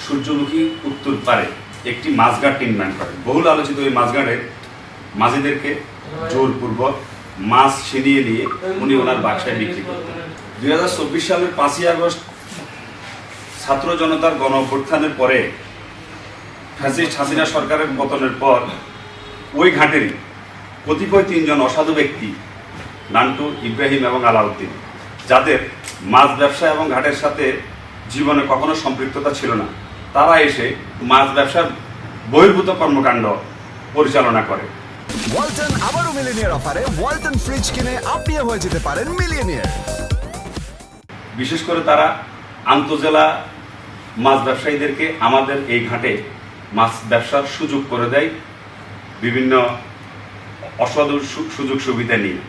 সূর্যমুখী উত্তর পারে একটি মাছঘাট নির্মাণ করেন। বহুল আলোচিত ওই মাছঘাটে মাঝিদেরকে জোরপূর্বক মাছ ছিনিয়ে নিয়ে উনি ওনার বাক্সায় বিক্রি করতেন। 2024 সালের 5ই আগস্ট ছাত্র জনতার গণ অভ্যুত্থানের পরে ফ্যাসিস্ট হাসিনা সরকারের পতনের পর ওই ঘাটেরই কতিপয় 3 জন অসাধু ব্যক্তি, নান্টু, ইব্রাহিম এবং আলাউদ্দিন, যাদের মাছ ব্যবসা এবং ঘাটের সাথে জীবনে কখনো সম্পৃক্ততা ছিল না, তারা এসে মাছ ব্যবসার বহির্ভূত কর্মকাণ্ড পরিচালনা করে। ওয়ালটন আবারও মিলিয়নিয়ার অফারে ওয়ালটন ফ্রিজ কিনে আপনিও হয়ে যেতে পারেন মিলিয়নিয়ার। বিশেষ করে তারা আন্তঃজেলা মাছ ব্যবসায়ীদেরকে আমাদের এই ঘাটে মাছ ব্যবসার সুযোগ করে দেয় বিভিন্ন অসাধু সুযোগ সুবিধা নিয়ে,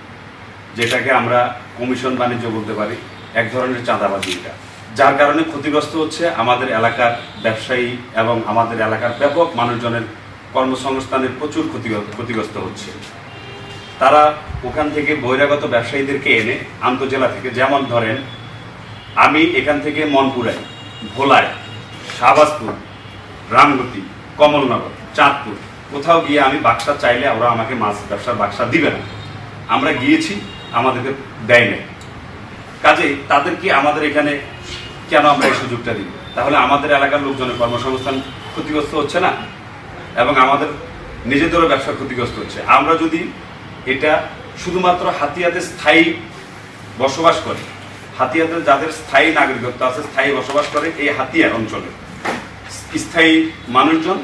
যেটাকে আমরা কমিশন বাণিজ্য বলতে পারি, এক ধরনের চাঁদাবাজি। এটা যার কারণে ক্ষতিগ্রস্ত হচ্ছে আমাদের এলাকার ব্যবসায়ী এবং আমাদের এলাকার ব্যাপক মানুষজনের কর্মসংস্থানের প্রচুর ক্ষতিগ্রস্ত হচ্ছে। তারা ওখান থেকে বহিরাগত ব্যবসায়ীদেরকে এনে আন্তঃজেলা থেকে, যেমন ধরেন আমি এখান থেকে মনপুরায়, ভোলায়, শাহবাজপুর, রামগতি, কমলনগর, চাঁদপুর কোথাও গিয়ে আমি বাক্সা চাইলে ওরা আমাকে মাছ ব্যবসার বাক্সা দিবে না। আমরা গিয়েছি, আমাদেরকে দেয় নাই। কাজেই তাদেরকে আমাদের এখানে কেন আমরা এই সুযোগটা দিব? তাহলে আমাদের এলাকার লোকজনের কর্মসংস্থান ক্ষতিগ্রস্ত হচ্ছে না এবং আমাদের নিজেদেরও ব্যবসা ক্ষতিগ্রস্ত হচ্ছে। আমরা যদি এটা শুধুমাত্র হাতিয়াতে স্থায়ী বসবাস করে, হাতিয়াতে যাদের স্থায়ী নাগরিকত্ব আছে, স্থায়ী বসবাস করে এই হাতিয়ার অঞ্চলে স্থায়ী মানুষজন,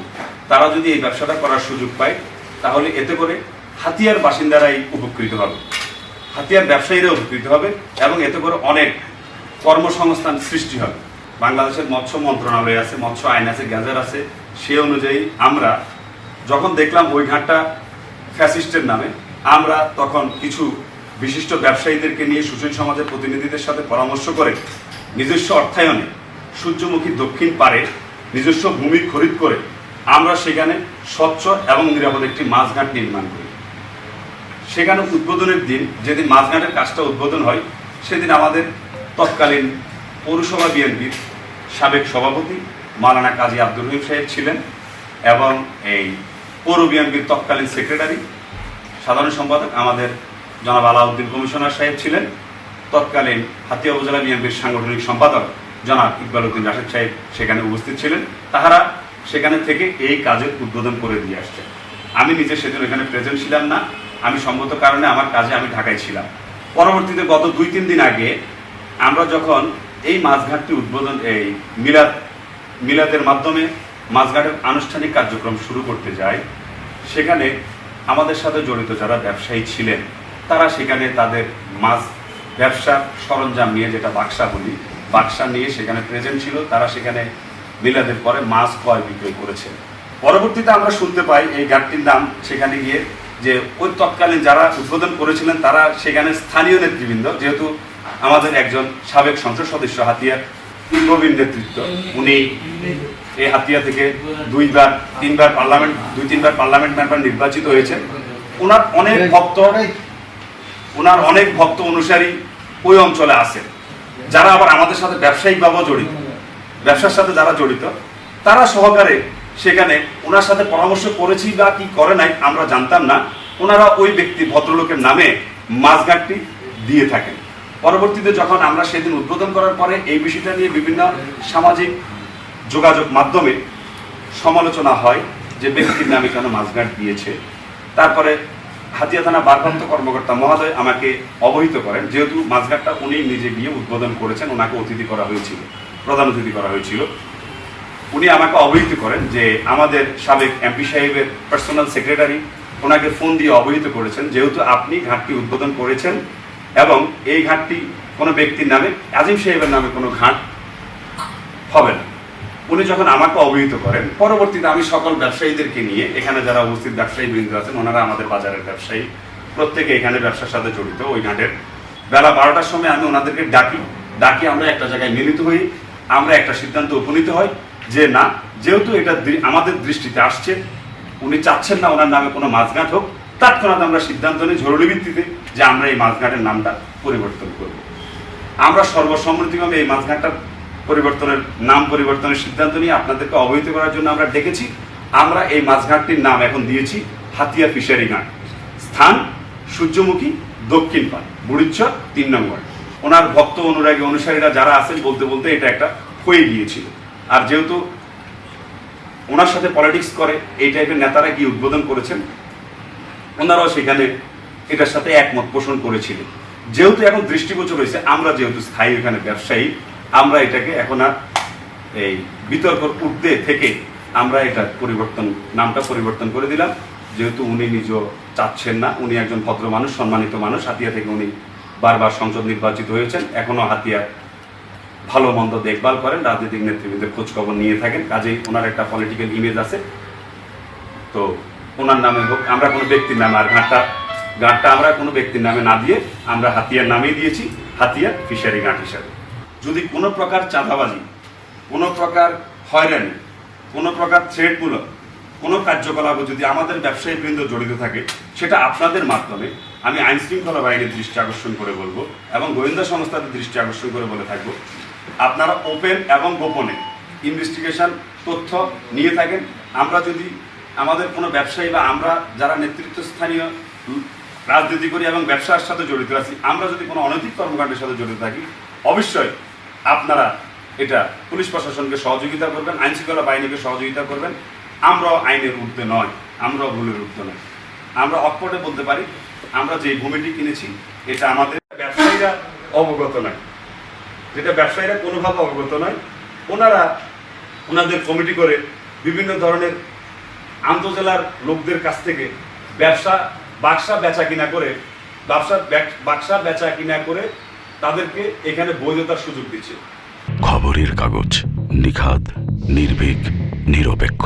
তারা যদি এই ব্যবসাটা করার সুযোগ পায়, তাহলে এতে করে হাতিয়ার বাসিন্দারাই উপকৃত হবে, হাতিয়ার ব্যবসায়ীরা উপকৃত হবে এবং এতে করে অনেক কর্মসংস্থান সৃষ্টি হবে। বাংলাদেশের মৎস্য মন্ত্রণালয় আছে, মৎস্য আইন আছে, গ্যাজেট আছে, সে অনুযায়ী আমরা যখন দেখলাম ওই ঘাটটা ফ্যাসিস্টের নামে, আমরা তখন কিছু বিশিষ্ট ব্যবসায়ীদেরকে নিয়ে সুশীল সমাজের প্রতিনিধিদের সাথে পরামর্শ করে নিজস্ব অর্থায়নে সূর্যমুখী দক্ষিণ পারে নিজস্ব ভূমি খরিদ করে আমরা সেখানে স্বচ্ছ এবং নিরাপদ একটি মাছঘাট নির্মাণ করি। সেখানে উদ্বোধনের দিন, যেদিন মাছঘাটের কাজটা উদ্বোধন হয়, সেদিন আমাদের তৎকালীন পৌরসভা বিএনপির সাবেক সভাপতি মাওলানা কাজী আব্দুর রহিম সাহেব ছিলেন এবং এই পৌর বিএনপির তৎকালীন সেক্রেটারি সাধারণ সম্পাদক আমাদের জনাব আলাউদ্দিন কমিশনার সাহেব ছিলেন, তৎকালীন হাতিয়া উপজেলা বিএনপির সাংগঠনিক সম্পাদক জনাব ইকবাল উদ্দিন রাশেদ সাহেব সেখানে উপস্থিত ছিলেন। তাহারা সেখানে থেকে এই কাজের উদ্বোধন করে দিয়ে আসছে। আমি নিজে সেদিন এখানে প্রেজেন্ট ছিলাম না, আমি সঙ্গত কারণে আমার কাজে আমি ঢাকায় ছিলাম। পরবর্তীতে গত 2-3 দিন আগে আমরা যখন এই মাছঘাটটি উদ্বোধন, এই মিলাদের মাধ্যমে মাছঘাটের আনুষ্ঠানিক কার্যক্রম শুরু করতে যাই, সেখানে আমাদের সাথে জড়িত যারা ব্যবসায়ী ছিলেন, তারা সেখানে তাদের মাছ ব্যবসার সরঞ্জাম নিয়ে, যেটা বাক্সা বলি, বাক্সা নিয়ে সেখানে প্রেজেন্ট ছিল। তারা সেখানে মিলাদের পরে মাছ ক্রয় বিক্রয় করেছে। পরবর্তীতে আমরা শুনতে পাই এই ঘাটটির নাম সেখানে গিয়ে যে ওই তৎকালীন যারা উদ্বোধন করেছিলেন তারা সেখানে স্থানীয় নেতৃবৃন্দ, যেহেতু আমাদের একজন সাবেক সংসদ সদস্য হাতিয়ার প্রবীণ নেতৃত্ব, উনি এই হাতিয়া থেকে 2-3বার পার্লামেন্ট মেম্বার নির্বাচিত হয়েছেন। ওনার অনেক ভক্ত অনুসারী ওই অঞ্চলে আছেন, যারা আবার আমাদের সাথে ব্যবসায়িকভাবেও জড়িত, ব্যবসার সাথে যারা জড়িত, তারা সহকারে সেখানে ওনার সাথে পরামর্শ করেছি বা কি করে নাই আমরা জানতাম না। ওনারা ওই ব্যক্তি ভদ্রলোকের নামে মাছঘাটটি দিয়ে থাকেন। পরবর্তীতে যখন আমরা সেদিন উদ্বোধন করার পরে এই বিষয়টা নিয়ে বিভিন্ন সামাজিক যোগাযোগ মাধ্যমে সমালোচনা হয় যে ব্যক্তির নামে কেন মাছঘাট দিয়েছে। তারপরে হাতিয়া থানা ভারপ্রাপ্ত কর্মকর্তা মহোদয় আমাকে অবহিত করেন, যেহেতু মাছঘাটটা উনি নিজে গিয়ে উদ্বোধন করেছেন, ওনাকে অতিথি করা হয়েছিল, প্রধান অতিথি করা হয়েছিল। উনি আমাকে অবহিত করেন যে আমাদের সাবেক এমপি সাহেবের পার্সোনাল সেক্রেটারি ওনাকে ফোন দিয়ে অবহিত করেছেন, যেহেতু আপনি ঘাটটি উদ্বোধন করেছেন এবং এই ঘাটটি কোনো ব্যক্তির নামে, আজিম সাহেবের নামে কোনো ঘাট হবে না। উনি যখন আমাকে অবহিত করেন, পরবর্তীতে আমি সকল ব্যবসায়ীদেরকে নিয়ে, এখানে যারা উপস্থিত ব্যবসায়ী বৃন্দ আছেন, ওনারা আমাদের বাজারের ব্যবসায়ী, প্রত্যেকে এখানে ব্যবসার সাথে জড়িত। ওই ঘাটের বেলা 12টার সময় আমি ওনাদেরকে ডাকি আমরা একটা জায়গায় মিলিত হই। আমরা একটা সিদ্ধান্ত উপনীত হই যে না, যেহেতু এটা আমাদের দৃষ্টিতে আসছে, উনি চাচ্ছেন না ওনার নামে কোনো মাছঘাট হোক, তৎক্ষণাৎ আমরা সিদ্ধান্ত নিই জরুরি ভিত্তিতে যে আমরা এই মাছঘাটের নামটা পরিবর্তন করব। আমরা সর্বসম্মতিক্রমে এই মাছঘাটটা পরিবর্তনের নাম পরিবর্তনের সিদ্ধান্ত নিয়ে আপনাদেরকে অবহিত করার জন্য আমরা ডেকেছি। আমরা এই মাছঘাটটির নাম এখন দিয়েছি হাতিয়া ফিশারি ঘাট, স্থান সূর্যমুখী দক্ষিণ পাড়, বুড়িচর 3 নং ওয়ার্ড। ওনার ভক্ত অনুরাগী অনুসারীরা যারা আছেন বলতে বলতে এটা একটা হয়ে গিয়েছিল। আর যেহেতু ওনার সাথে পলিটিক্স করে এই টাইপের নেতারা কি উদ্বোধন করেছেন, ওনারাও সেখানে এটার সাথে একমত পোষণ করেছিলেন। যেহেতু এখন দৃষ্টিগোচর হয়েছে, আমরা যেহেতু স্থায়ী এখানে ব্যবসায়ী, আমরা এটাকে এখন আর এই বিতর্ক ঊর্ধ্বে থেকে আমরা এটা নামটা পরিবর্তন করে দিলাম। যেহেতু উনি নিজেও চাচ্ছেন না, উনি একজন ভদ্র মানুষ, সম্মানিত মানুষ, হাতিয়া থেকে উনি বারবার সংসদ নির্বাচিত হয়েছেন, এখনো হাতিয়া ভালো মন্দ দেখভাল করেন, রাজনৈতিক নেতৃবৃন্দের খোঁজ খবর নিয়ে থাকেন, কাজেই ওনার একটা পলিটিক্যাল ইমেজ আছে। তো ওনার নামে হোক, আমরা কোনো ব্যক্তির নামে, আর ঘাটটা আমরা কোনো ব্যক্তির নামে না দিয়ে আমরা হাতিয়ার নামেই দিয়েছি, হাতিয়া ফিশারি ঘাট হিসাবে। যদি কোনো প্রকার চাঁদাবাজি, কোনো প্রকার হয়রানি, কোনো প্রকার থ্রেটমূলক কোনো কার্যকলাপে যদি আমাদের ব্যবসায়ীবৃন্দ জড়িত থাকে, সেটা আপনাদের মাধ্যমে আমি আইন শৃঙ্খলা বাহিনীর দৃষ্টি আকর্ষণ করে বলবো এবং গোয়েন্দা সংস্থাদের দৃষ্টি আকর্ষণ করে বলে থাকবো, আপনারা ওপেন এবং গোপনে ইনভেস্টিগেশন তথ্য নিয়ে থাকেন। আমরা যদি আমাদের কোনো ব্যবসায়ী বা আমরা যারা নেতৃত্বস্থানীয় রাজনীতি করি এবং ব্যবসার সাথে জড়িত আছি, আমরা যদি কোনো অনৈতিক কর্মকাণ্ডের সাথে জড়িত থাকি, অবশ্যই আপনারা এটা পুলিশ প্রশাসনকে সহযোগিতা করবেন, আইন শৃঙ্খলা বাহিনীকে সহযোগিতা করবেন। আমরাও আইনের ঊর্ধ্বে নয়, আমরাও ভুলের ঊর্ধ্বে নয়। আমরা অকপটে বলতে পারি, আমরা যে ভূমিটি কিনেছি এটা আমাদের ব্যবসায়ীরা অবগত নয়, যেটা ব্যবসায়ীরা কোনোভাবে অবগত নয়। ওনাদের কমিটি করে বিভিন্ন ধরনের আন্তজেলার লোকদের কাছ থেকে বাক্সা বেচা কিনা করে তাদেরকে এখানে বৈধতার সুযোগ দিচ্ছে। খবরের কাগজ, নিখাদ, নির্ভীক, নিরপেক্ষ।